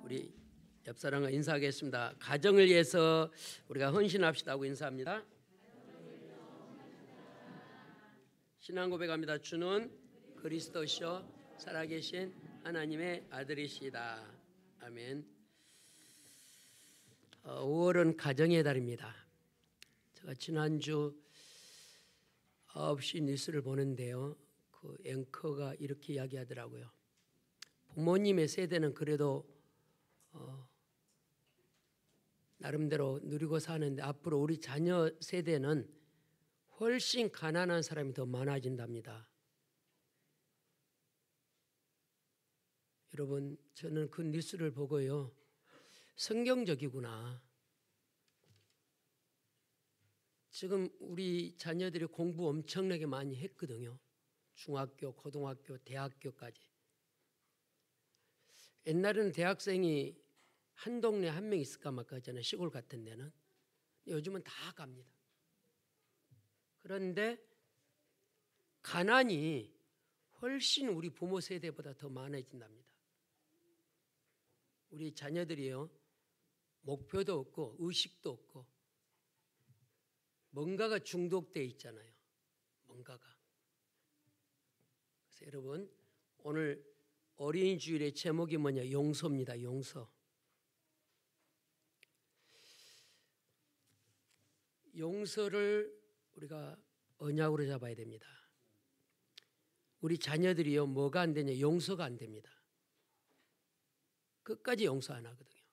우리 옆사람과 인사하겠습니다. 가정을 위해서 우리가 헌신합시다 하고 인사합니다. 신앙 고백합니다. 주는 그리스도시요 살아계신 하나님의 아들이시다. 아멘. 5월은 가정의 달입니다. 제가 지난주 9시 뉴스를 보는데요, 그 앵커가 이렇게 이야기하더라고요. 부모님의 세대는 그래도 나름대로 누리고 사는데 앞으로 우리 자녀 세대는 훨씬 가난한 사람이 더 많아진답니다. 여러분, 저는 그 뉴스를 보고요, 성경적이구나. 지금 우리 자녀들이 공부 엄청나게 많이 했거든요. 중학교, 고등학교, 대학교까지. 옛날에는 대학생이 한 동네에 한 명 있을까 말까 하잖아요. 시골 같은 데는. 요즘은 다 갑니다. 그런데 가난이 훨씬 우리 부모 세대보다 더 많아진답니다. 우리 자녀들이요, 목표도 없고 의식도 없고 뭔가가 중독되어 있잖아요. 뭔가가. 그래서 여러분, 오늘 어린이 주일의 제목이 뭐냐? 용서입니다. 용서. 용서를 우리가 언약으로 잡아야 됩니다. 우리 자녀들이요, 뭐가 안 되냐? 용서가 안 됩니다. 끝까지 용서 안 하거든요.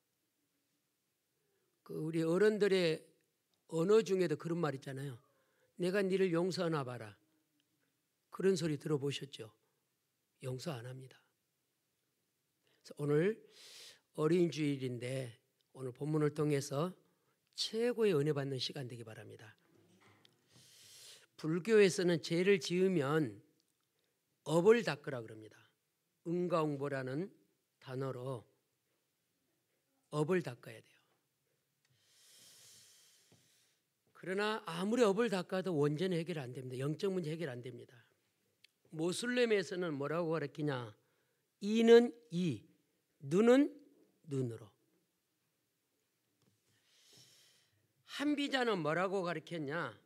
그 우리 어른들의 언어 중에도 그런 말 있잖아요. 내가 너를 용서하나 봐라. 그런 소리 들어보셨죠? 용서 안 합니다. 그래서 오늘 어린이 주일인데 오늘 본문을 통해서 최고의 은혜 받는 시간 되기 바랍니다. 불교에서는 죄를 지으면 업을 닦으라 그럽니다. 응가응보라는 단어로 업을 닦아야 돼요. 그러나 아무리 업을 닦아도 원전 해결 안 됩니다. 영적 문제 해결 안 됩니다. 모슬렘에서는 뭐라고 가르치냐? 이는 이, 눈은 눈으로. 한비자는 뭐라고 가르쳤냐?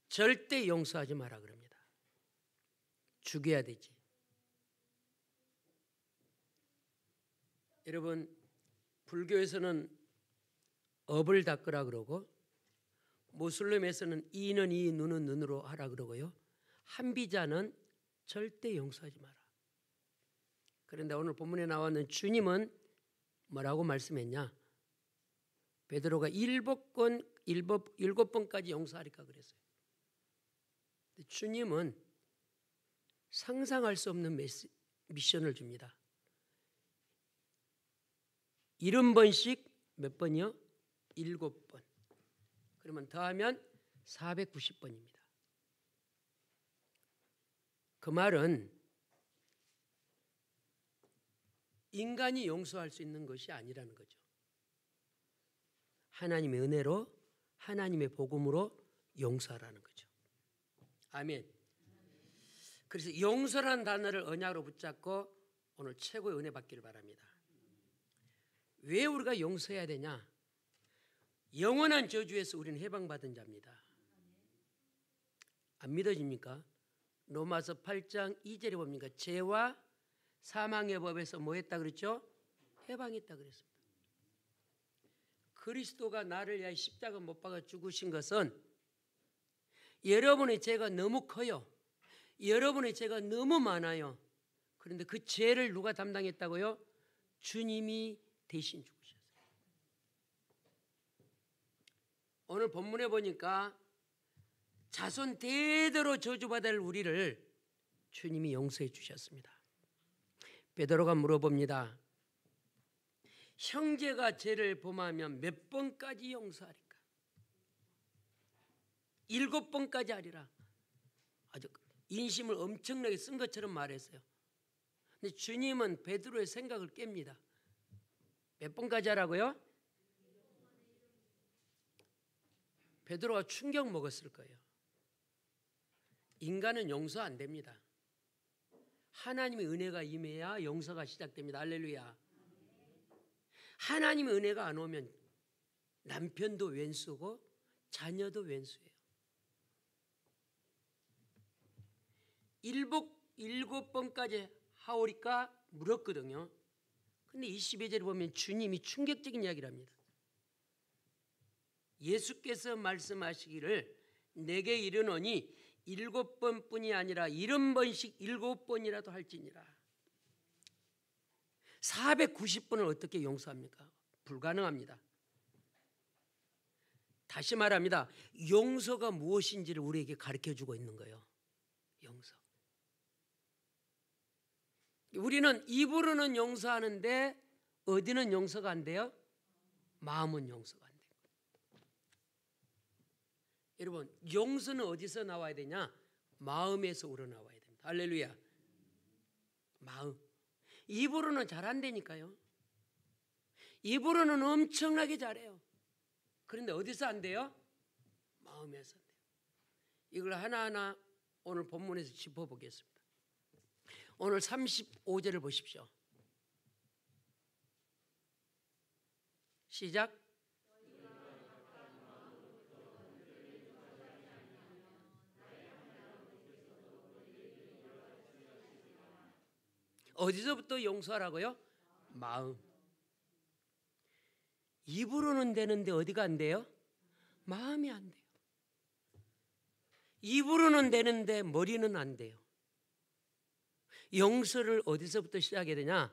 절대 용서하지 마라 그럽니다. 죽여야 되지. 여러분, 불교에서는 업을 닦으라 그러고 모슬렘에서는 이는 이, 눈은 눈으로 하라 그러고요. 한비자는 절대 용서하지 마라. 그런데 오늘 본문에 나왔는 주님은 뭐라고 말씀했냐? 베드로가 7번까지 용서하리까 그랬어요. 주님은 상상할 수 없는 미션을 줍니다. 70번씩 몇 번이요? 7번. 그러면 더하면 490번입니다. 그 말은 인간이 용서할 수 있는 것이 아니라는 거죠. 하나님의 은혜로, 하나님의 복음으로 용서하라는 거죠. 아멘. 그래서 용서라는 단어를 언약으로 붙잡고 오늘 최고의 은혜 받기를 바랍니다. 왜 우리가 용서해야 되냐? 영원한 저주에서 우리는 해방받은 자입니다. 안 믿어집니까? 로마서 8장 2절에 봅니까? 죄와 사망의 법에서 뭐 했다 그랬죠? 해방했다 그랬습니다. 그리스도가 나를 위하여 십자가 못 박아 죽으신 것은 여러분의 죄가 너무 커요. 여러분의 죄가 너무 많아요. 그런데 그 죄를 누가 담당했다고요? 주님이 대신 죽으셨어요. 오늘 본문에 보니까 자손 대대로 저주받을 우리를 주님이 용서해 주셨습니다. 베드로가 물어봅니다. 형제가 죄를 범하면 몇 번까지 용서하리까? 7번까지 하리라. 아주 인심을 엄청나게 쓴 것처럼 말했어요. 근데 주님은 베드로의 생각을 깹니다. 몇 번까지 하라고요? 베드로가 충격 먹었을 거예요. 인간은 용서 안 됩니다. 하나님의 은혜가 임해야 용서가 시작됩니다. 할렐루야. 하나님의 은혜가 안 오면 남편도 왼수고 자녀도 왼수예요. 일곱 번까지 하오리까 물었거든요. 근데 22절에 보면 주님이 충격적인 이야기를 합니다. 예수께서 말씀하시기를 내게 이르노니 7번뿐이 아니라 70번씩 7번이라도 할지니라. 490번을 어떻게 용서합니까? 불가능합니다. 다시 말합니다. 용서가 무엇인지를 우리에게 가르쳐주고 있는 거예요. 용서. 우리는 입으로는 용서하는데 어디는 용서가 안 돼요? 마음은 용서가 안 돼요. 여러분, 용서는 어디서 나와야 되냐? 마음에서 우러나와야 됩니다. 할렐루야. 마음. 입으로는 잘 안 되니까요. 입으로는 엄청나게 잘해요. 그런데 어디서 안 돼요? 마음에서 안 돼요. 이걸 하나하나 오늘 본문에서 짚어보겠습니다. 오늘 35절을 보십시오. 시작. 어디서부터 용서하라고요? 마음. 입으로는 되는데 어디가 안 돼요? 마음이 안 돼요. 입으로는 되는데 머리는 안 돼요. 용서를 어디서부터 시작해야 되냐?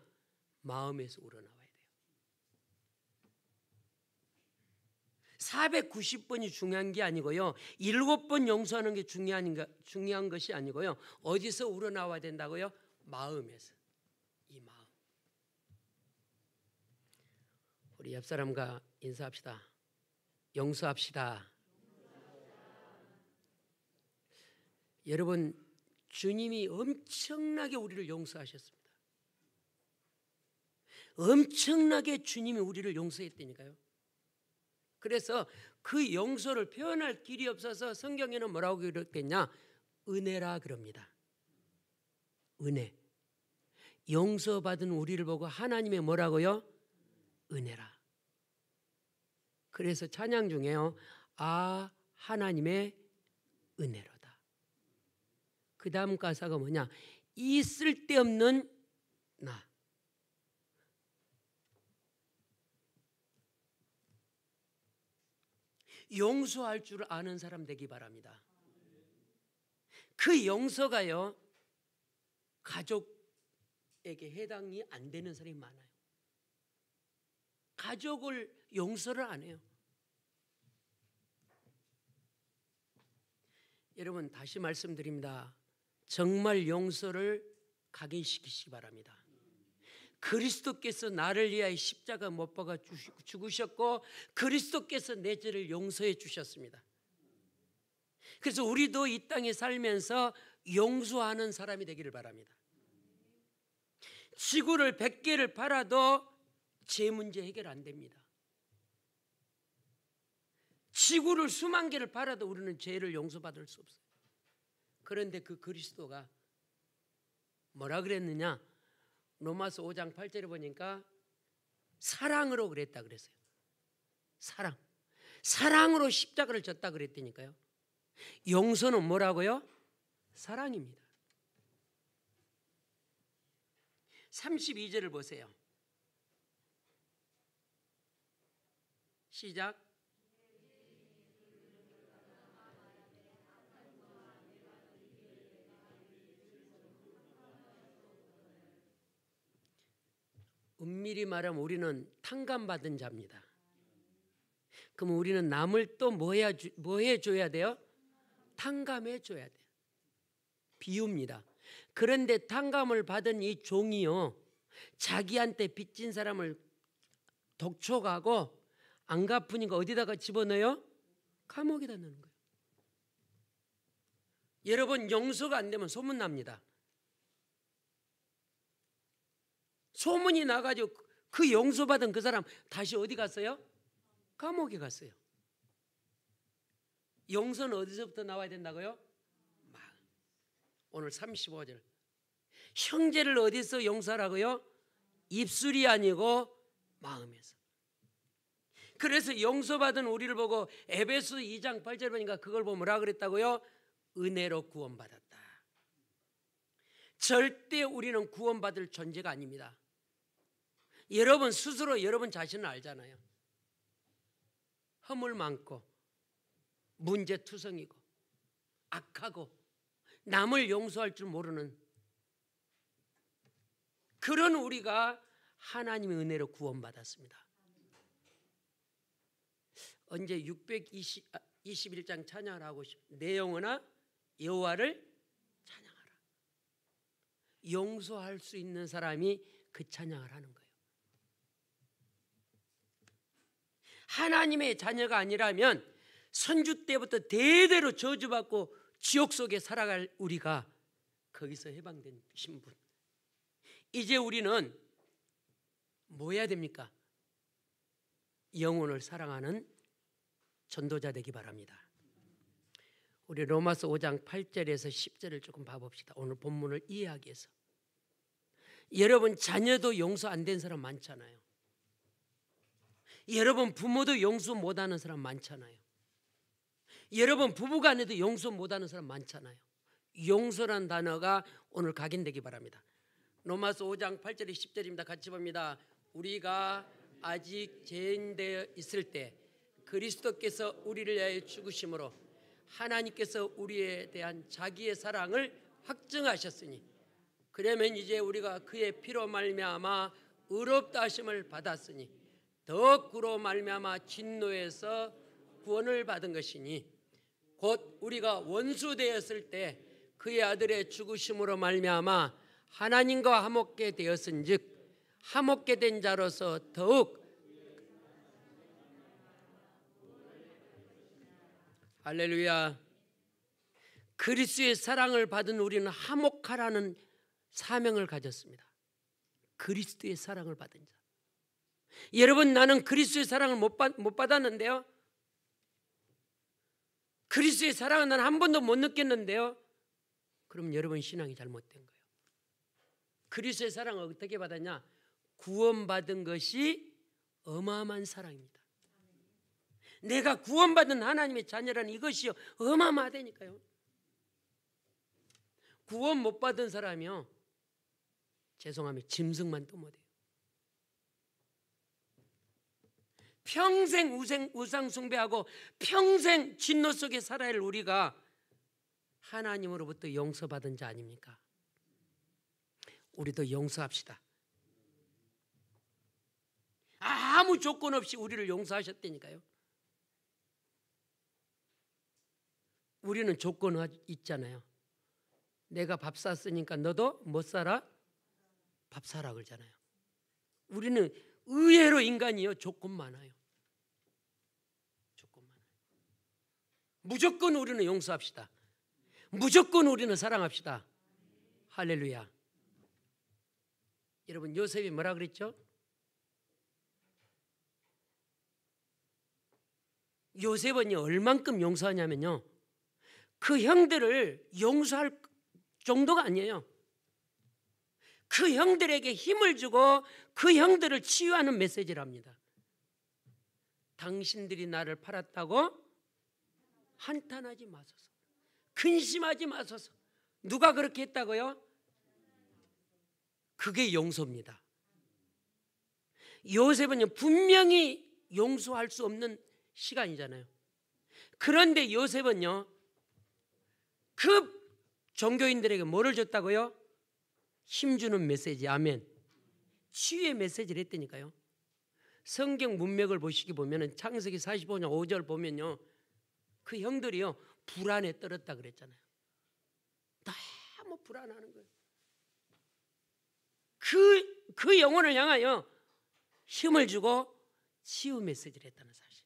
마음에서 우러나와야 돼요. 490번이 중요한 게 아니고요. 7번 용서하는 게 중요한 것이 아니고요. 어디서 우러나와야 된다고요? 마음에서. 이 마음. 우리 옆 사람과 인사합시다. 용서합시다. 여러분, 주님이 엄청나게 우리를 용서하셨습니다. 엄청나게 주님이 우리를 용서했다니까요. 그래서 그 용서를 표현할 길이 없어서 성경에는 뭐라고 기록됐냐? 은혜라 그럽니다. 은혜. 용서받은 우리를 보고 하나님의 뭐라고요? 은혜라. 그래서 찬양 중에요. 아, 하나님의 은혜로다. 그 다음 가사가 뭐냐? 이 쓸데없는 나. 용서할 줄 아는 사람 되기 바랍니다. 그 용서가요, 가족에게 해당이 안 되는 사람이 많아요. 가족을 용서를 안 해요. 여러분, 다시 말씀드립니다. 정말 용서를 각인시키시기 바랍니다. 그리스도께서 나를 위하여 십자가 못 박아 죽으셨고 그리스도께서 내 죄를 용서해 주셨습니다. 그래서 우리도 이 땅에 살면서 용서하는 사람이 되기를 바랍니다. 지구를 100개를 팔아도 죄 문제 해결 안 됩니다. 지구를 수만 개를 팔아도 우리는 죄를 용서받을 수 없어요. 그런데 그 그리스도가 뭐라 그랬느냐? 로마서 5장 8절에 보니까 사랑으로 그랬다 그랬어요. 사랑으로 십자가를 졌다 그랬다니까요. 용서는 뭐라고요? 사랑입니다. 32절을 보세요. 시작. 엄밀히 말하면 우리는 탕감받은 자입니다. 그럼 우리는 남을 또 뭐 해줘야 돼요? 탕감해줘야 돼요. 비유입니다. 그런데 탕감을 받은 이 종이요, 자기한테 빚진 사람을 독촉하고 안 갚으니까 어디다가 집어넣어요? 감옥에다 넣는 거예요. 여러분, 용서가 안 되면 소문납니다. 소문이 나가지고 그 용서받은 그 사람 다시 어디 갔어요? 감옥에 갔어요. 용서는 어디서부터 나와야 된다고요? 오늘 35절. 형제를 어디서 용서하라고요? 입술이 아니고 마음에서. 그래서 용서받은 우리를 보고 에베소 2장 8절 보니까 그걸 보면 뭐라 그랬다고요? 은혜로 구원받았다. 절대 우리는 구원받을 존재가 아닙니다. 여러분 스스로 여러분 자신을 알잖아요. 허물 많고 문제투성이고 악하고 남을 용서할 줄 모르는 그런 우리가 하나님의 은혜로 구원받았습니다. 언제 621장 찬양을 하고 내 영혼아 여호와를 찬양하라. 용서할 수 있는 사람이 그 찬양을 하는 거예요. 하나님의 자녀가 아니라면 선주 때부터 대대로 저주받고 지옥 속에 살아갈 우리가 거기서 해방된 신분. 이제 우리는 뭐 해야 됩니까? 영혼을 사랑하는 전도자 되기 바랍니다. 우리 로마서 5장 8절에서 10절을 조금 봐봅시다. 오늘 본문을 이해하기 위해서. 여러분 자녀도 용서 안 된 사람 많잖아요. 여러분 부모도 용서 못하는 사람 많잖아요. 여러분 부부간에도 용서 못하는 사람 많잖아요. 용서란 단어가 오늘 각인되기 바랍니다. 로마서 5장 8절에 10절입니다. 같이 봅니다. 우리가 아직 죄인되어 있을 때 그리스도께서 우리를 위하여 죽으심으로 하나님께서 우리에 대한 자기의 사랑을 확증하셨으니 그러면 이제 우리가 그의 피로 말미암아 의롭다 하심을 받았으니 더욱 그로 말미암아 진노에서 구원을 받은 것이니 곧 우리가 원수 되었을 때 그의 아들의 죽으심으로 말미암아 하나님과 화목게 되었은즉 화목게 된 자로서 더욱 할렐루야. 그리스도의 사랑을 받은 우리는 화목하라는 사명을 가졌습니다. 그리스도의 사랑을 받은 자. 여러분 나는 그리스도의 사랑을 못 받았는데요. 그리스도의 사랑은 난 한 번도 못 느꼈는데요. 그럼 여러분 신앙이 잘못된 거예요. 그리스도의 사랑을 어떻게 받았냐? 구원받은 것이 어마어마한 사랑입니다. 내가 구원받은 하나님의 자녀라는 이것이 어마어마하다니까요. 구원 못 받은 사람이요, 죄송합니다, 짐승만 또 못해요. 평생 우상 숭배하고 평생 진노 속에 살아야 할 우리가 하나님으로부터 용서받은 자 아닙니까? 우리도 용서합시다. 아무 조건 없이 우리를 용서하셨다니까요. 우리는 조건 있잖아요. 내가 밥 샀으니까 너도 못 살아? 밥 사라 그러잖아요. 우리는 의외로 인간이요 조건 많아요. 조건 많아요. 무조건 우리는 용서합시다. 무조건 우리는 사랑합시다. 할렐루야. 여러분 요셉이 뭐라 그랬죠? 요셉은요 얼만큼 용서하냐면요, 그 형들을 용서할 정도가 아니에요. 그 형들에게 힘을 주고 그 형들을 치유하는 메시지를 합니다. 당신들이 나를 팔았다고 한탄하지 마소서, 근심하지 마소서. 누가 그렇게 했다고요? 그게 용서입니다. 요셉은요 분명히 용서할 수 없는 시간이잖아요. 그런데 요셉은요 그 종교인들에게 뭐를 줬다고요? 힘주는 메시지. 아멘. 치유의 메시지를 했다니까요. 성경 문맥을 보시면 창세기 45장 5절 보면요, 그 형들이요 불안에 떨었다 그랬잖아요. 너무 불안하는 거예요. 그 영혼을 향하여 힘을 주고 치유 메시지를 했다는 사실.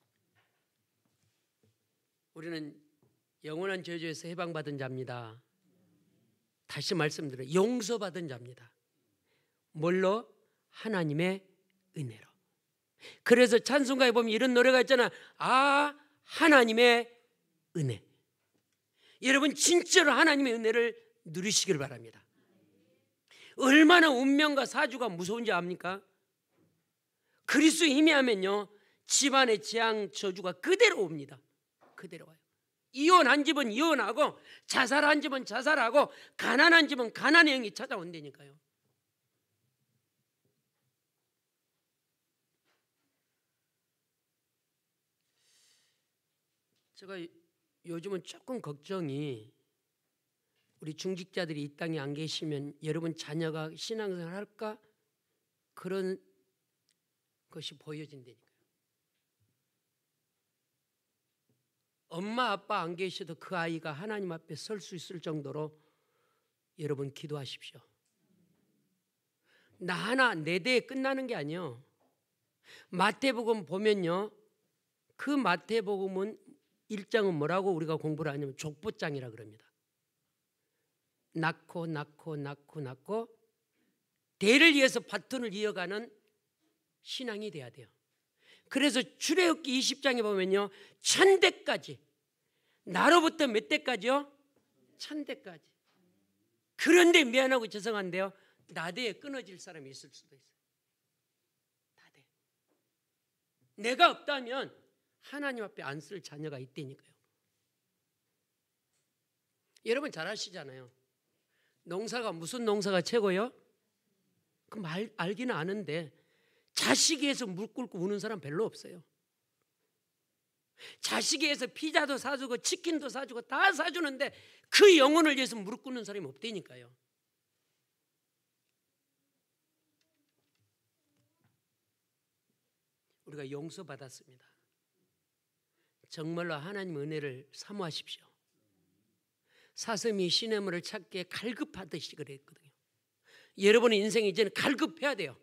우리는 영원한 저주에서 해방받은 자입니다. 다시 말씀드려요. 용서받은 자입니다. 뭘로? 하나님의 은혜로. 그래서 찬송가에 보면 이런 노래가 있잖아. 아 하나님의 은혜. 여러분 진짜로 하나님의 은혜를 누리시길 바랍니다. 얼마나 운명과 사주가 무서운지 압니까? 그리스도 임의하면요 집안의 재앙 저주가 그대로 옵니다. 그대로 와요. 이혼한 집은 이혼하고, 자살한 집은 자살하고, 가난한 집은 가난의 영이 찾아온다니까요. 제가 요즘은 조금 걱정이, 우리 중직자들이 이 땅에 안 계시면 여러분 자녀가 신앙생활 할까? 그런 것이 보여진다니까요. 엄마 아빠 안 계셔도 그 아이가 하나님 앞에 설 수 있을 정도로 여러분 기도하십시오. 나 하나 내 대에 끝나는 게 아니에요. 마태복음 보면요, 그 마태복음은 1장은 뭐라고 우리가 공부를 하냐면 족보장이라 그럽니다. 낳고 대를 이어서 바톤을 이어가는 신앙이 돼야 돼요. 그래서 출애굽기 20장에 보면요 1000대까지, 나로부터 몇 대까지요? 1000대까지. 그런데 미안하고 죄송한데요, 나대에 끊어질 사람이 있을 수도 있어요. 나대. 내가 없다면 하나님 앞에 안 쓸 자녀가 있다니까요. 여러분 잘 아시잖아요. 농사가 무슨 농사가 최고요? 그 알기는 아는데 자식이 해서 물 끓고 우는 사람 별로 없어요. 자식이 해서 피자도 사주고 치킨도 사주고 다 사주는데 그 영혼을 위해서 무릎 꿇는 사람이 없다니까요. 우리가 용서받았습니다. 정말로 하나님 은혜를 사모하십시오. 사슴이 시냇물을 찾기에 갈급하듯이 그랬거든요. 여러분의 인생이 이제는 갈급해야 돼요.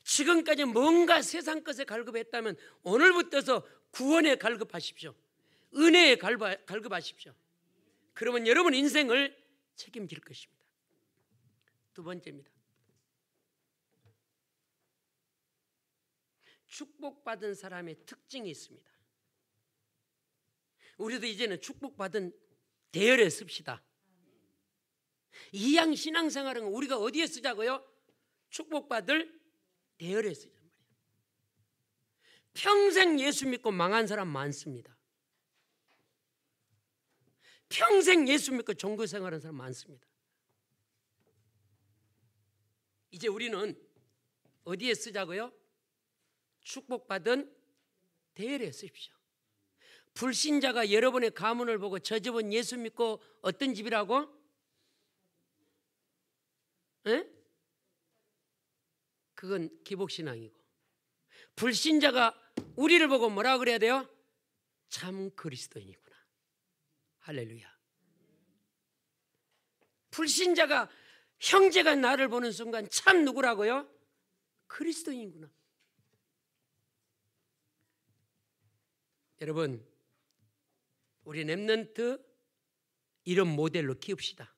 지금까지 뭔가 세상 것에 갈급했다면 오늘부터서 구원에 갈급하십시오. 은혜에 갈급하십시오. 그러면 여러분 인생을 책임질 것입니다. 두 번째입니다. 축복받은 사람의 특징이 있습니다. 우리도 이제는 축복받은 대열에 씁시다. 이양 신앙생활은 우리가 어디에 쓰자고요? 축복받을 대열에 쓰란 말이에요. 평생 예수 믿고 망한 사람 많습니다. 평생 예수 믿고 종교생활하는 사람 많습니다. 이제 우리는 어디에 쓰자고요? 축복받은 대열에 쓰십시오. 불신자가 여러분의 가문을 보고 저 집은 예수 믿고 어떤 집이라고? 에? 그건 기복신앙이고, 불신자가 우리를 보고 뭐라 그래야 돼요? 참 그리스도인이구나. 할렐루야. 불신자가, 형제가 나를 보는 순간 참 누구라고요? 그리스도인이구나. 여러분, 우리 렘넌트 이런 모델로 키웁시다.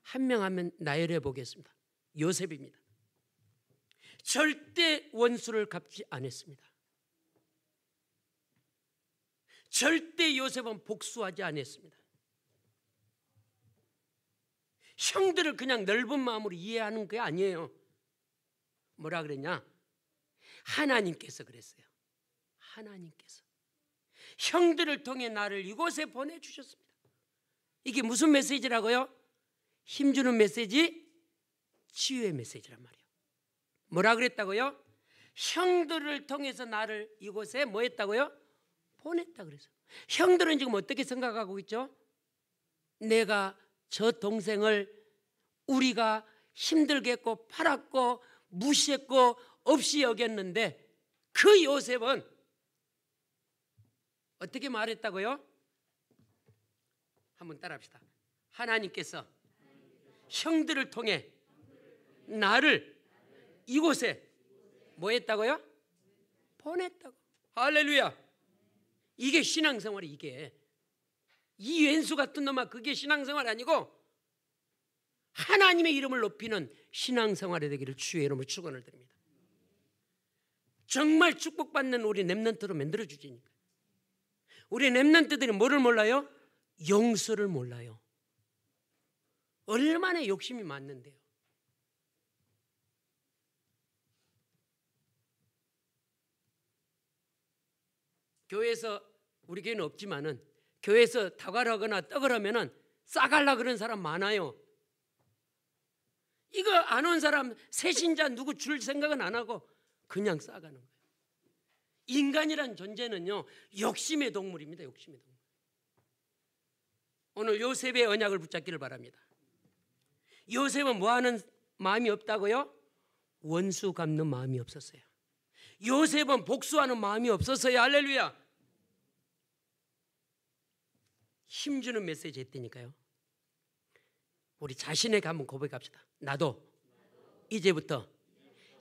한 명 하면 나열해 보겠습니다. 요셉입니다. 절대 원수를 갚지 않았습니다. 절대 요셉은 복수하지 않았습니다. 형들을 그냥 넓은 마음으로 이해하는 게 아니에요. 뭐라 그랬냐? 하나님께서 그랬어요. 하나님께서 형들을 통해 나를 이곳에 보내주셨습니다. 이게 무슨 메시지라고요? 힘주는 메시지, 치유의 메시지란 말이에요. 뭐라 그랬다고요? 형들을 통해서 나를 이곳에 뭐 했다고요? 보냈다 그랬어요. 형들은 지금 어떻게 생각하고 있죠? 내가 저 동생을 우리가 힘들게 했고 팔았고 무시했고 없이 여겼는데, 그 요셉은 어떻게 말했다고요? 한번 따라합시다. 하나님께서 형들을 통해 나를 이곳에 뭐 했다고요? 보냈다고. 할렐루야. 이게 신앙생활이, 이게 이 왼수 같은 놈아, 그게 신앙생활 아니고 하나님의 이름을 높이는 신앙생활이 되기를 주의 이름으로 축원을 드립니다. 정말 축복받는 우리 렘넌트로 만들어주지니까. 우리 렘넌트들이 뭐를 몰라요? 용서를 몰라요. 얼마나 욕심이 많는데요. 교회에서, 우리 교회는 없지만은 교회에서 다갈하거나 떡을 하면은 싸갈라 그런 사람 많아요. 이거 안 온 사람 새신자 누구 줄 생각은 안 하고 그냥 싸가는 거예요. 인간이란 존재는요, 욕심의 동물입니다. 욕심의 동물. 오늘 요셉의 언약을 붙잡기를 바랍니다. 요셉은 뭐하는 마음이 없다고요? 원수 갚는 마음이 없었어요. 요셉은 복수하는 마음이 없었어요. 할렐루야. 힘주는 메시지 했다니까요. 우리 자신에게 한번 고백합시다. 나도 이제부터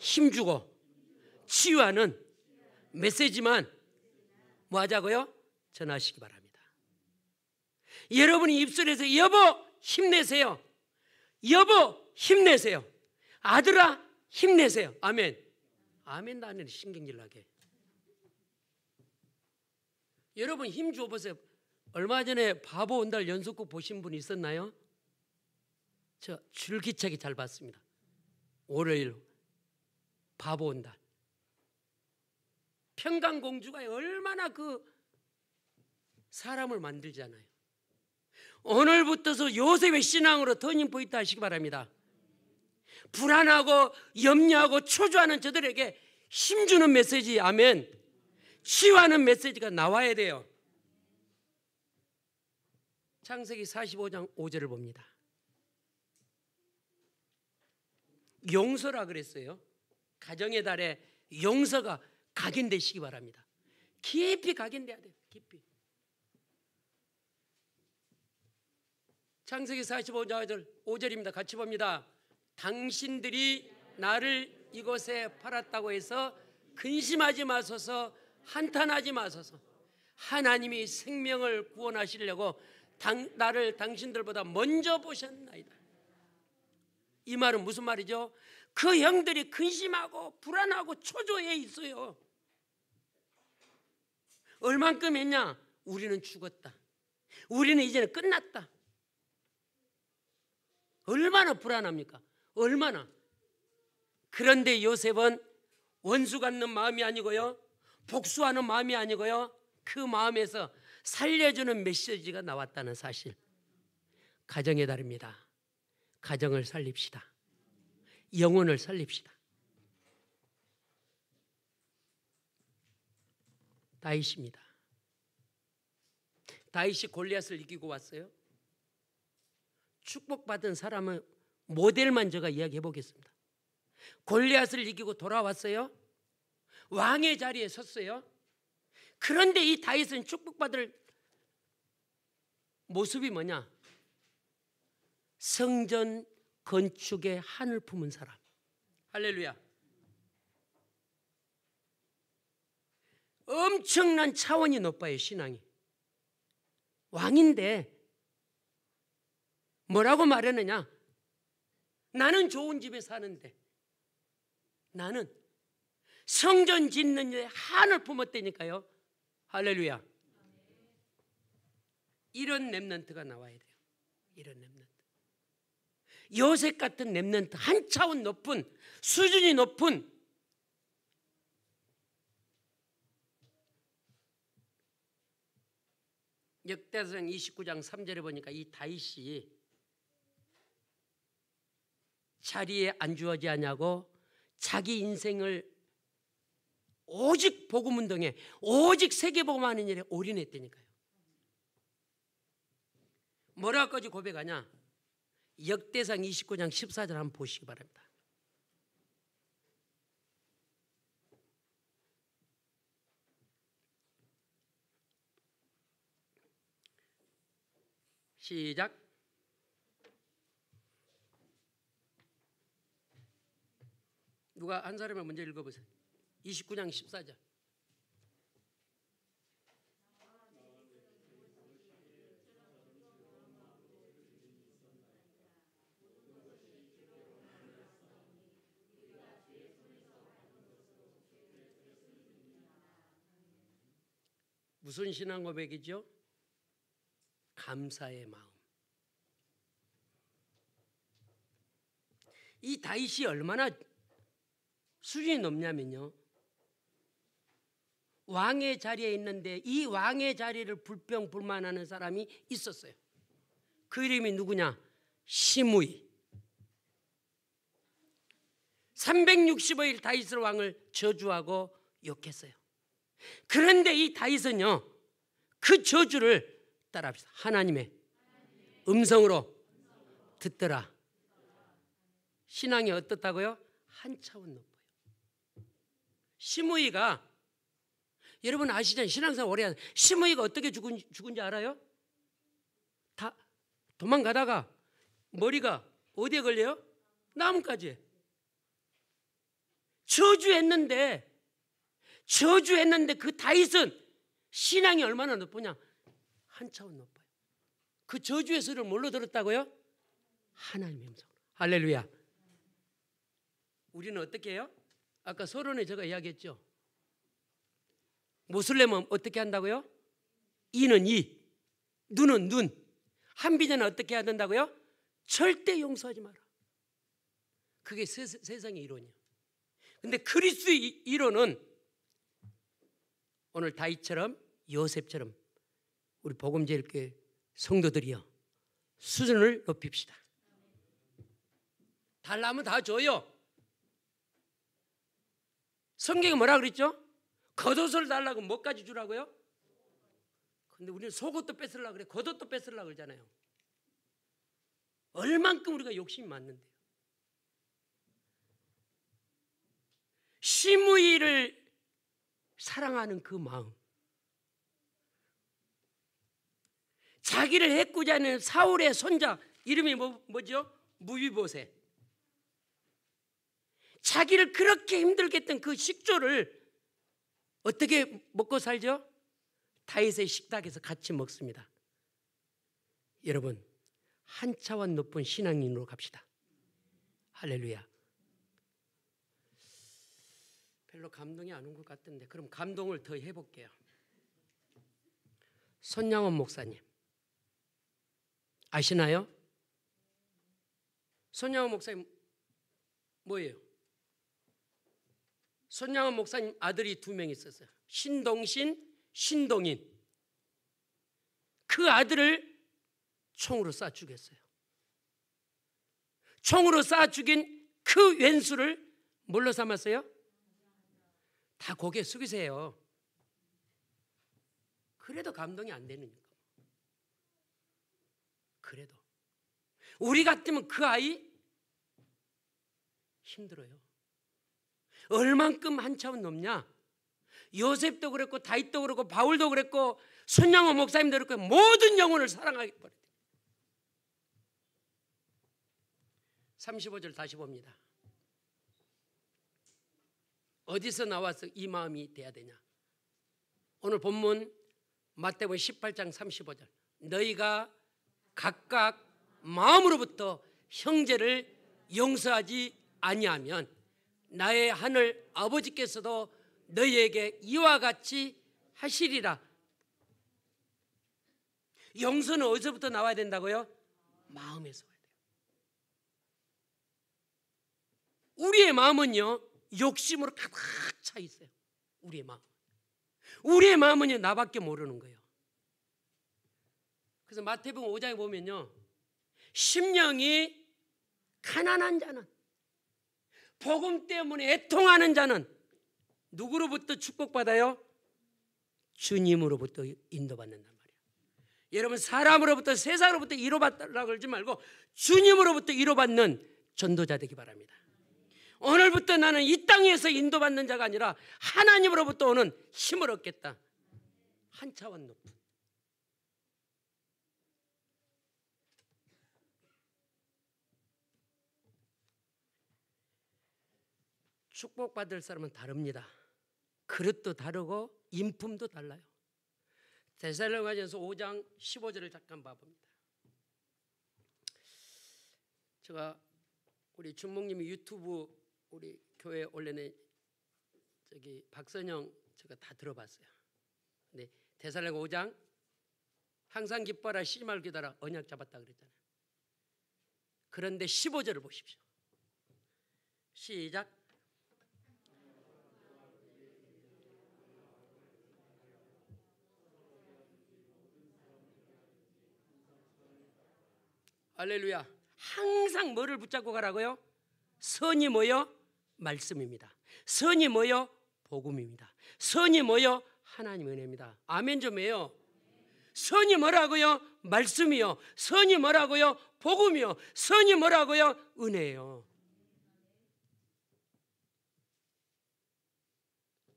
힘주고 치유하는 메시지만 뭐 하자고요? 전하시기 바랍니다. 여러분이 입술에서 여보 힘내세요, 여보 힘내세요, 아들아 힘내세요. 아멘. 아멘. 나는 신경질 나게. 여러분 힘 줘보세요. 얼마 전에 바보 온달 연속극 보신 분 있었나요? 저 줄기차게 잘 봤습니다. 월요일 바보 온달. 평강공주가 얼마나 그 사람을 만들잖아요. 오늘부터서 요셉의 신앙으로 터닝포인트 하시기 바랍니다. 불안하고 염려하고 초조하는 저들에게 힘주는 메시지, 아멘, 치유하는 메시지가 나와야 돼요. 창세기 45장 5절을 봅니다. 용서라 그랬어요. 가정의 달에 용서가 각인되시기 바랍니다. 깊이 각인돼야 돼요. 깊이. 창세기 45장 5절입니다. 같이 봅니다. 당신들이 나를 이곳에 팔았다고 해서 근심하지 마소서, 한탄하지 마소서. 하나님이 생명을 구원하시려고 나를 당신들보다 먼저 보셨나이다. 이 말은 무슨 말이죠? 그 형들이 근심하고 불안하고 초조해 있어요. 얼만큼 했냐? 우리는 죽었다, 우리는 이제는 끝났다. 얼마나 불안합니까? 얼마나. 그런데 요셉은 원수 갚는 마음이 아니고요, 복수하는 마음이 아니고요, 그 마음에서 살려주는 메시지가 나왔다는 사실. 가정의 달입니다. 가정을 살립시다. 영혼을 살립시다. 다윗입니다. 다윗이 골리앗을 이기고 왔어요. 축복받은 사람의 모델만 제가 이야기해 보겠습니다. 골리앗을 이기고 돌아왔어요. 왕의 자리에 섰어요. 그런데 이 다윗은 축복받을 모습이 뭐냐? 성전 건축에 한을 품은 사람. 할렐루야. 엄청난 차원이 높아요. 신앙이. 왕인데 뭐라고 말했느냐? 나는 좋은 집에 사는데 나는 성전 짓는 일에 한을 품었다니까요. 할렐루야. 이런 렘넌트가 나와야 돼요. 이런 렘넌트. 요셉 같은 렘넌트, 한 차원 높은, 수준이 높은 역대상 29장 3절에 보니까 이 다윗이 자리에 안주하지 않냐고 자기 인생을 오직 복음 운동에, 오직 세계복음하는 일에 올인했다니까요. 뭐라고까지 고백하냐? 역대상 29장 14절 한번 보시기 바랍니다. 시작. 누가 한 사람을 먼저 읽어보세요. 29장 14절. 무슨 신앙 고백이죠? 감사의 마음. 이 다윗이 얼마나 수준이 높냐면요, 왕의 자리에 있는데 이 왕의 자리를 불평불만하는 사람이 있었어요. 그 이름이 누구냐? 시므이. 365일 다윗을 왕을 저주하고 욕했어요. 그런데 이 다윗은요, 그 저주를 따라합시다. 하나님의 음성으로 듣더라. 신앙이 어떻다고요? 한 차원 높아요. 시므이가, 여러분 아시잖아요. 신앙생활 오래 하는 시므이가 어떻게 죽은지 알아요? 다 도망가다가 머리가 어디에 걸려요? 나뭇가지에. 저주했는데 그 다윗은 신앙이 얼마나 높으냐? 한 차원 높아요. 그 저주의 소리를 뭘로 들었다고요? 하나님의 음성으로. 할렐루야. 우리는 어떻게 해요? 아까 서론에 제가 이야기했죠. 모슬렘은 어떻게 한다고요? 이는 이, 눈은 눈. 한비전은 어떻게 해야 된다고요? 절대 용서하지 마라. 그게 세상의 이론이에요. 근데 그리스도의 이론은 오늘 다윗처럼 요셉처럼 우리 복음제일교회 성도들이요, 수준을 높입시다. 달라면 다 줘요. 성경에 뭐라 그랬죠? 겉옷을 달라고 뭐까지 주라고요? 근데 우리는 속옷도 뺏으려고 그래, 겉옷도 뺏으려고 그러잖아요. 얼만큼 우리가 욕심이 많는데요. 시므이를 사랑하는 그 마음, 자기를 해꾸지 않는 사울의 손자, 이름이 뭐죠? 무비보셋. 자기를 그렇게 힘들게 했던 그 식조를 어떻게 먹고 살죠? 다윗의 식탁에서 같이 먹습니다. 여러분, 한 차원 높은 신앙인으로 갑시다. 할렐루야. 별로 감동이 안 온 것 같은데 그럼 감동을 더 해볼게요. 손양원 목사님 아시나요? 손양원 목사님 뭐예요? 손양원 목사님 아들이 2명 있었어요. 신동신, 신동인. 그 아들을 총으로 쏴 죽였어요. 총으로 쏴 죽인 그 왼수를 뭘로 삼았어요? 다 고개 숙이세요. 그래도 감동이 안 되니까. 그래도 우리 같으면 그 아이 힘들어요. 얼만큼 한 차원 높냐? 요셉도 그랬고 다윗도 그랬고 바울도 그랬고 손양호 목사님도 그랬고 모든 영혼을 사랑하게 버렸대요. 35절 다시 봅니다. 어디서 나와서 이 마음이 돼야 되냐? 오늘 본문 마태복음 18장 35절. 너희가 각각 마음으로부터 형제를 용서하지 아니하면 나의 하늘 아버지께서도 너희에게 이와 같이 하시리라. 용서는 어디서부터 나와야 된다고요? 마음에서 와야 돼요. 우리의 마음은요, 욕심으로 가득 차 있어요. 우리의 마음은요, 나밖에 모르는 거예요. 그래서 마태복음 5장에 보면요, 심령이 가난한 자는, 복음 때문에 애통하는 자는 누구로부터 축복받아요? 주님으로부터 인도받는단 말이에요. 여러분, 사람으로부터, 세상으로부터 위로받으라고 그러지 말고 주님으로부터 위로받는 전도자 되기 바랍니다. 오늘부터 나는 이 땅에서 인도받는 자가 아니라 하나님으로부터 오는 힘을 얻겠다. 한 차원 높은. 축복받을 사람은 다릅니다. 그릇도 다르고 인품도 달라요. 데살로니가전서 5장 15절을 잠깐 봐봅니다. 제가 우리 준목님이 유튜브 우리 교회 올려낸 저기 박선영 제가 다 들어봤어요. 근데 데살로니가 5장 항상 기뻐하라 쉬지 말고 기도하라 언약 잡았다 그랬잖아요. 그런데 15절을 보십시오. 시작. 할렐루야. 항상 뭐를 붙잡고 가라고요? 선이 뭐요? 말씀입니다. 선이 뭐요? 복음입니다. 선이 뭐요? 하나님의 은혜입니다. 아멘 좀 해요. 선이 뭐라고요? 말씀이요. 선이 뭐라고요? 복음이요. 선이 뭐라고요? 은혜요.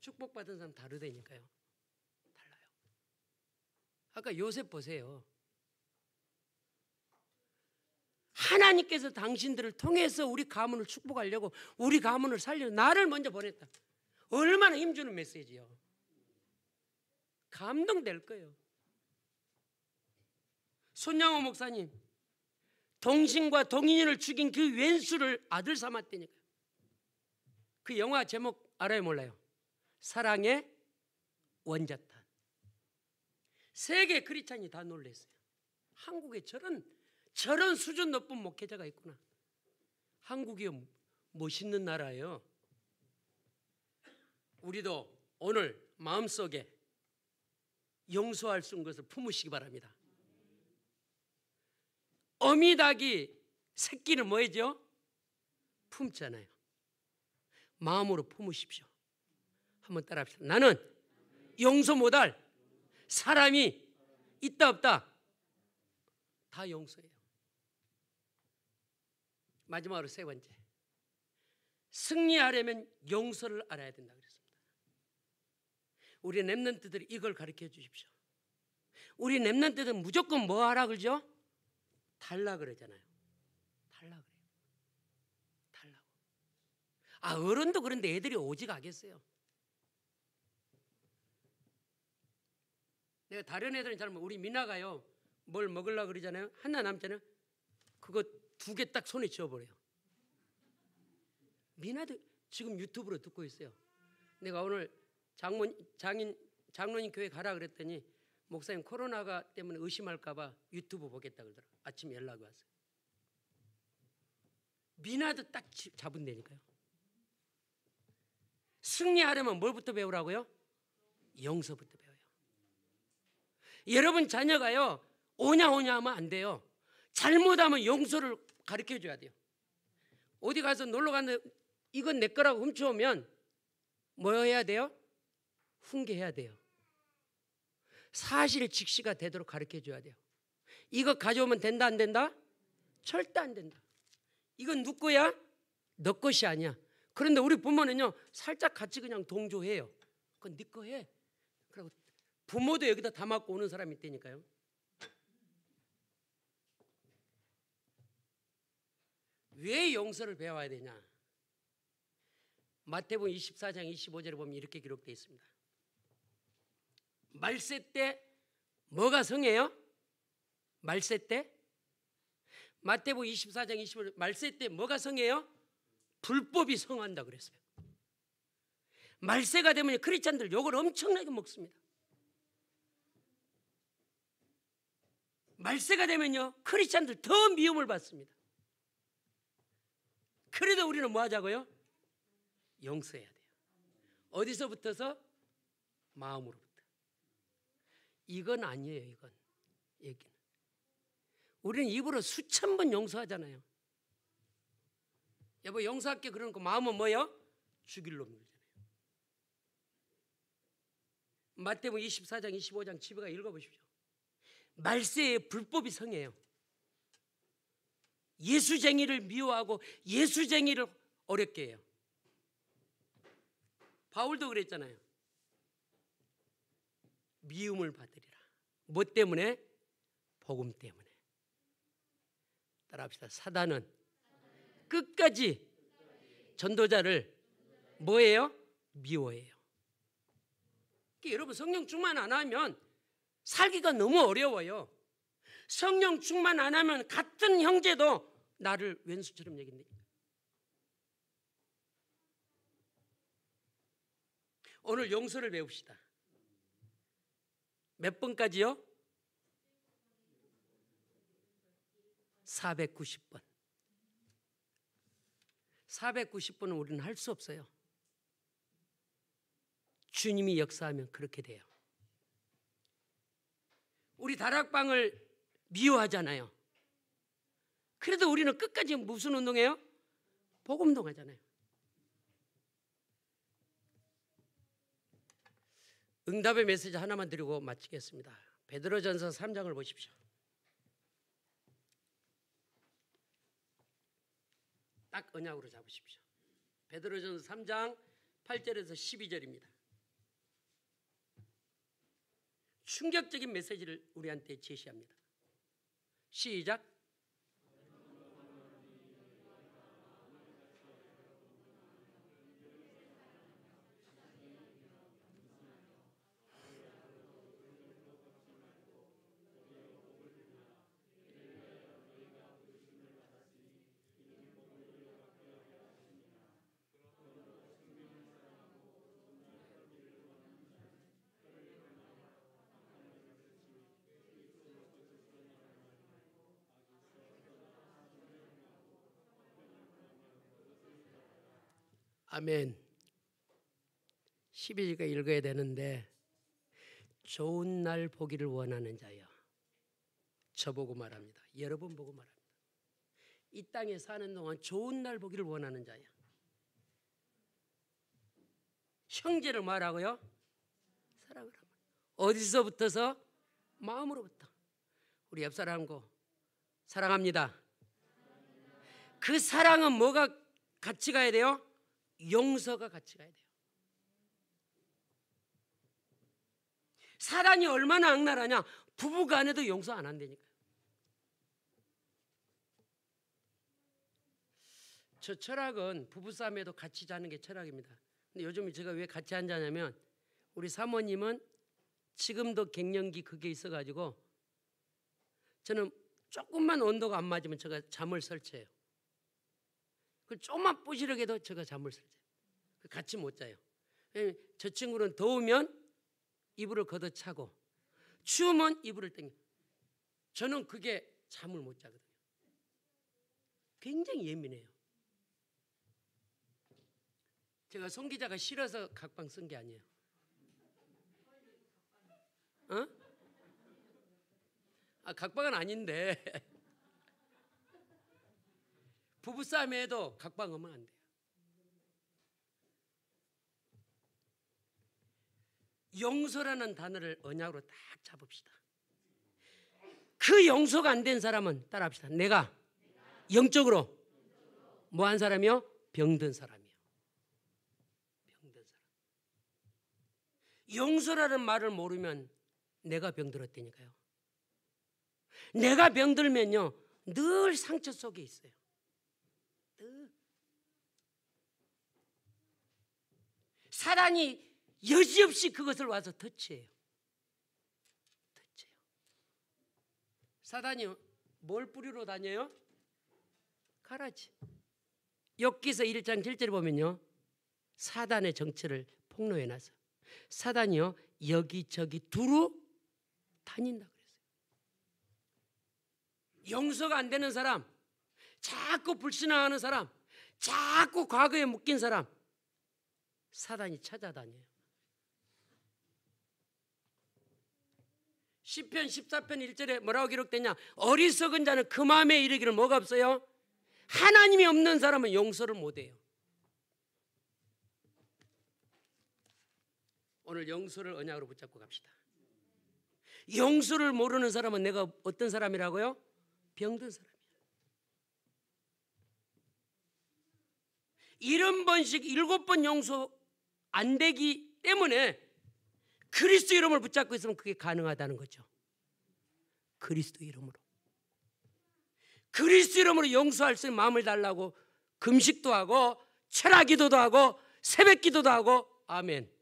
축복받은 사람 다르다니까요. 달라요. 아까 요셉 보세요. 하나님께서 당신들을 통해서 우리 가문을 축복하려고, 우리 가문을 살려고 나를 먼저 보냈다. 얼마나 힘주는 메시지요. 감동될 거예요. 손양호 목사님, 동신과 동인을 죽인 그 왼수를 아들 삼았다니까요. 그 영화 제목 알아요, 몰라요? 사랑의 원자탄. 세계 크리스찬이 다 놀랐어요. 한국에 저런 수준 높은 목회자가 있구나. 한국이 멋있는 나라예요. 우리도 오늘 마음속에 용서할 수 있는 것을 품으시기 바랍니다. 어미닭이 새끼를 뭐 해죠? 품잖아요. 마음으로 품으십시오. 한번 따라합시다. 나는 용서 못할 사람이 있다 없다 다 용서해요. 마지막으로 세 번째, 승리하려면 용서를 알아야 된다 그랬습니다. 우리 렘넌트들이 이걸 가르쳐 주십시오. 우리 렘넌트들은 무조건 뭐 하라 그러죠? 달라 그러잖아요. 달라 그래요. 달라고. 아, 어른도 그런데 애들이 오직 하겠어요. 내가 다른 애들은 잘 우리 미나가요. 뭘 먹으려고 그러잖아요. 하나 남잖아요. 그거 2개 딱 손에 쥐어버려요. 미나도 지금 유튜브로 듣고 있어요. 내가 오늘 장로님 교회 가라 그랬더니 목사님 코로나가 때문에 의심할까 봐 유튜브 보겠다 그러더라고요. 아침에 연락이 왔어요. 미나도 딱 잡은다니까요. 승리하려면 뭘부터 배우라고요? 용서부터 배워요. 여러분 자녀가요 오냐 하면 안 돼요. 잘못하면 용서를 가르쳐 줘야 돼요. 어디 가서 놀러 갔는데 이건 내 거라고 훔쳐오면 뭐 해야 돼요? 훈계해야 돼요. 사실 직시가 되도록 가르쳐 줘야 돼요. 이거 가져오면 된다 안 된다? 절대 안 된다. 이건 누구 거야? 너 것이 아니야. 그런데 우리 부모는요 살짝 같이 그냥 동조해요. 그건 네 거 해. 그리고 부모도 여기다 담아갖고 오는 사람이 있다니까요. 왜 용서를 배워야 되냐? 마태복음 24장 25절에 보면 이렇게 기록되어 있습니다. 말세 때 뭐가 성해요? 말세 때? 마태복음 24장 25절 말세 때 뭐가 성해요? 불법이 성한다 그랬어요. 말세가 되면 크리스찬들 욕을 엄청나게 먹습니다. 말세가 되면요 크리스찬들 더 미움을 받습니다. 그래도 우리는 뭐 하자고요? 용서해야 돼요. 어디서부터서? 마음으로부터. 이건 아니에요. 이건 얘기는. 우리는 입으로 수천 번 용서하잖아요. 여보 용서할게 그러는 거 마음은 뭐예요? 죽일 놈이잖아요. 마태복음 24장 25장 집에 가 읽어보십시오. 말세에 불법이 성해요. 예수쟁이를 미워하고 예수쟁이를 어렵게 해요. 바울도 그랬잖아요. 미움을 받으리라. 뭐 때문에? 복음 때문에. 따라합시다. 사단은 끝까지 전도자를 뭐예요? 미워해요. 여러분 성령 충만 안 하면 살기가 너무 어려워요. 성령 충만 안 하면 같은 형제도 나를 왼수처럼 여긴다. 오늘 용서를 배웁시다. 몇 번까지요? 490번. 490번은 우리는 할 수 없어요. 주님이 역사하면 그렇게 돼요. 우리 다락방을 미워하잖아요. 그래도 우리는 끝까지 무슨 운동해요? 복음 운동하잖아요. 응답의 메시지 하나만 드리고 마치겠습니다. 베드로전서 3장을 보십시오. 딱 언약으로 잡으십시오. 베드로전서 3장 8절에서 12절입니다. 충격적인 메시지를 우리한테 제시합니다. 시작. 아멘. 12절까지 읽어야 되는데, 좋은 날 보기를 원하는 자여, 저보고 말합니다. 여러분 보고 말합니다. 이 땅에 사는 동안 좋은 날 보기를 원하는 자여. 형제를 말하고요, 사랑을 합니다. 어디서부터서? 마음으로부터. 우리 옆 사람과 사랑합니다. 그 사랑은 뭐가 같이 가야 돼요? 용서가 같이 가야 돼요. 사단이 얼마나 악랄하냐? 부부간에도 용서 안 한다니까요. 저 철학은 부부싸움에도 같이 자는 게 철학입니다. 근데 요즘 제가 왜 같이 안 자냐면, 우리 사모님은 지금도 갱년기 그게 있어가지고 저는 조금만 온도가 안 맞으면 제가 잠을 설쳐요. 그 조금만 뿌시르게도 제가 잠을 설쳐요. 같이 못 자요. 저 친구는 더우면 이불을 걷어차고 추우면 이불을 당겨. 저는 그게 잠을 못 자거든요. 굉장히 예민해요. 제가 송 기자가 싫어서 각방 쓴 게 아니에요. 각방은 아닌데 부부싸움에도 각방하면 안 돼요. 용서라는 단어를 언약으로 딱 잡읍시다. 그 용서가 안 된 사람은 따라합시다. 내가 영적으로 뭐한 사람이요? 병든 사람이요. 병든 사람. 용서라는 말을 모르면 내가 병들었다니까요. 내가 병들면요, 늘 상처 속에 있어요. 늘. 사단이 여지없이 그것을 와서 터치해요. 사단이 뭘 뿌리러 다녀요? 가라지. 욥기서 1장 7절에 보면요, 사단의 정체를 폭로해놔서 사단이요 여기저기 두루 다닌다 그랬어요. 용서가 안 되는 사람, 자꾸 불신앙하는 사람, 자꾸 과거에 묶인 사람, 사단이 찾아다녀요. 시편 14편 1절에 뭐라고 기록되냐? 어리석은 자는 그 마음에 이르기를 뭐가 없어요? 하나님이 없는 사람은 용서를 못해요. 오늘 용서를 언약으로 붙잡고 갑시다. 용서를 모르는 사람은 내가 어떤 사람이라고요? 병든 사람이야. 70번씩 7번 용서 안 되기 때문에 그리스도 이름을 붙잡고 있으면 그게 가능하다는 거죠. 그리스도 이름으로. 그리스도 이름으로 용서할 수 있는 마음을 달라고 금식도 하고 철학기도도 하고 새벽기도도 하고. 아멘.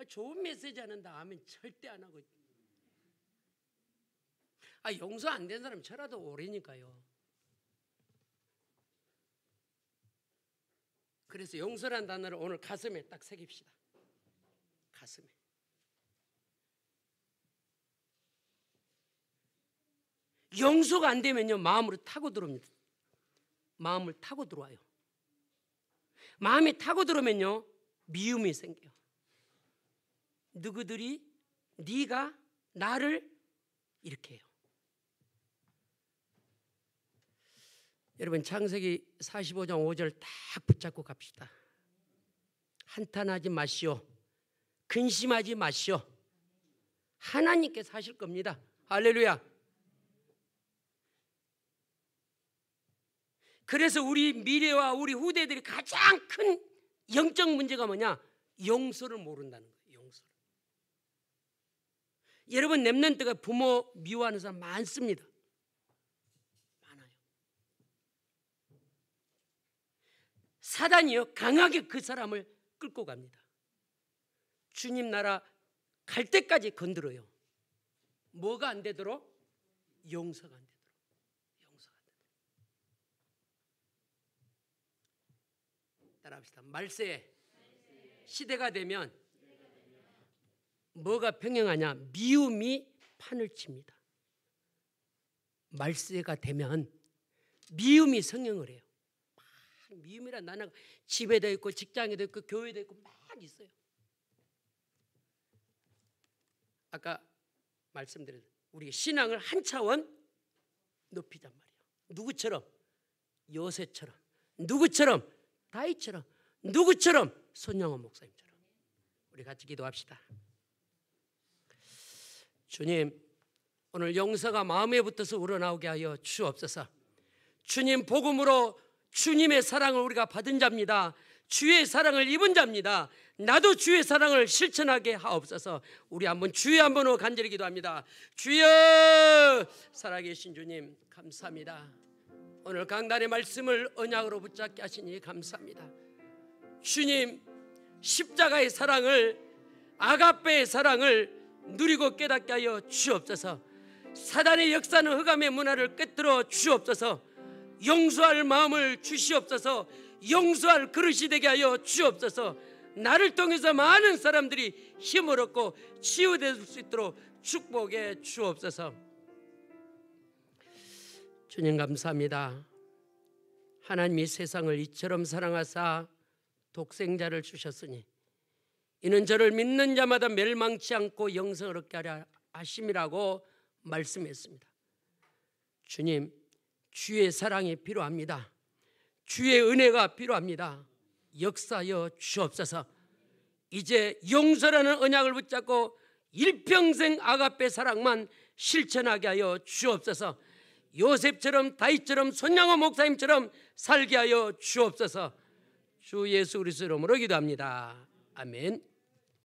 좋은 메시지 하는데 아멘 절대 안 하고. 용서 안 된 사람 저라도 오래니까요. 그래서 용서란 단어를 오늘 가슴에 딱 새깁시다. 가슴에. 용서가 안 되면요 마음으로 타고 들어옵니다. 마음을 타고 들어와요. 마음이 타고 들어오면요 미움이 생겨요. 누구들이 네가 나를 이렇게 해요. 여러분 창세기 45장 5절 딱 붙잡고 갑시다. 한탄하지 마시오. 근심하지 마시오. 하나님께서 하실 겁니다. 할렐루야. 그래서 우리 미래와 우리 후대들이 가장 큰 영적 문제가 뭐냐? 용서를 모른다는 거예요. 용서를. 여러분 렘넌트가 부모 미워하는 사람 많습니다. 많아요. 사단이요 강하게 그 사람을 끌고 갑니다. 주님 나라 갈 때까지 건드려요. 뭐가 안 되도록? 용서가 안 되도록. 용서가 안 되도록. 따라합시다. 말세 시대가 되면 뭐가 평행하냐? 미움이 판을 칩니다. 말세가 되면 미움이 성행을 해요. 미움이란 나는 집에도 있고 직장에도 있고 교회도 있고 막 있어요. 아까 말씀드린 우리 신앙을 한 차원 높이잔 말이에요. 누구처럼? 요새처럼. 누구처럼? 다윗처럼. 누구처럼? 손영원 목사님처럼. 우리 같이 기도합시다. 주님, 오늘 용서가 마음에 붙어서 우러나오게 하여 주옵소서. 주님 복음으로 주님의 사랑을 우리가 받은 자입니다. 주의 사랑을 입은 자입니다. 나도 주의 사랑을 실천하게 하옵소서. 우리 한번 주의 한번으로 간절히 기도합니다. 주여, 살아계신 주님 감사합니다. 오늘 강단의 말씀을 언약으로 붙잡게 하시니 감사합니다. 주님 십자가의 사랑을, 아가페의 사랑을 누리고 깨닫게 하여 주옵소서. 사단의 역사는 흑암의 문화를 꿰뚫어 주옵소서. 용서할 마음을 주시옵소서. 용서할 그릇이 되게 하여 주옵소서. 나를 통해서 많은 사람들이 힘을 얻고 치유될 수 있도록 축복해 주옵소서. 주님 감사합니다. 하나님이 세상을 이처럼 사랑하사 독생자를 주셨으니 이는 저를 믿는 자마다 멸망치 않고 영생을 얻게 하려 하심이라고 말씀했습니다. 주님, 주의 사랑이 필요합니다. 주의 은혜가 필요합니다. 역사하여 주옵소서. 이제 용서라는 언약을 붙잡고 일평생 아가페 사랑만 실천하게 하여 주옵소서. 요셉처럼 다윗처럼 손양호 목사님처럼 살게 하여 주옵소서. 주 예수 그리스도 이름으로 기도합니다. 아멘.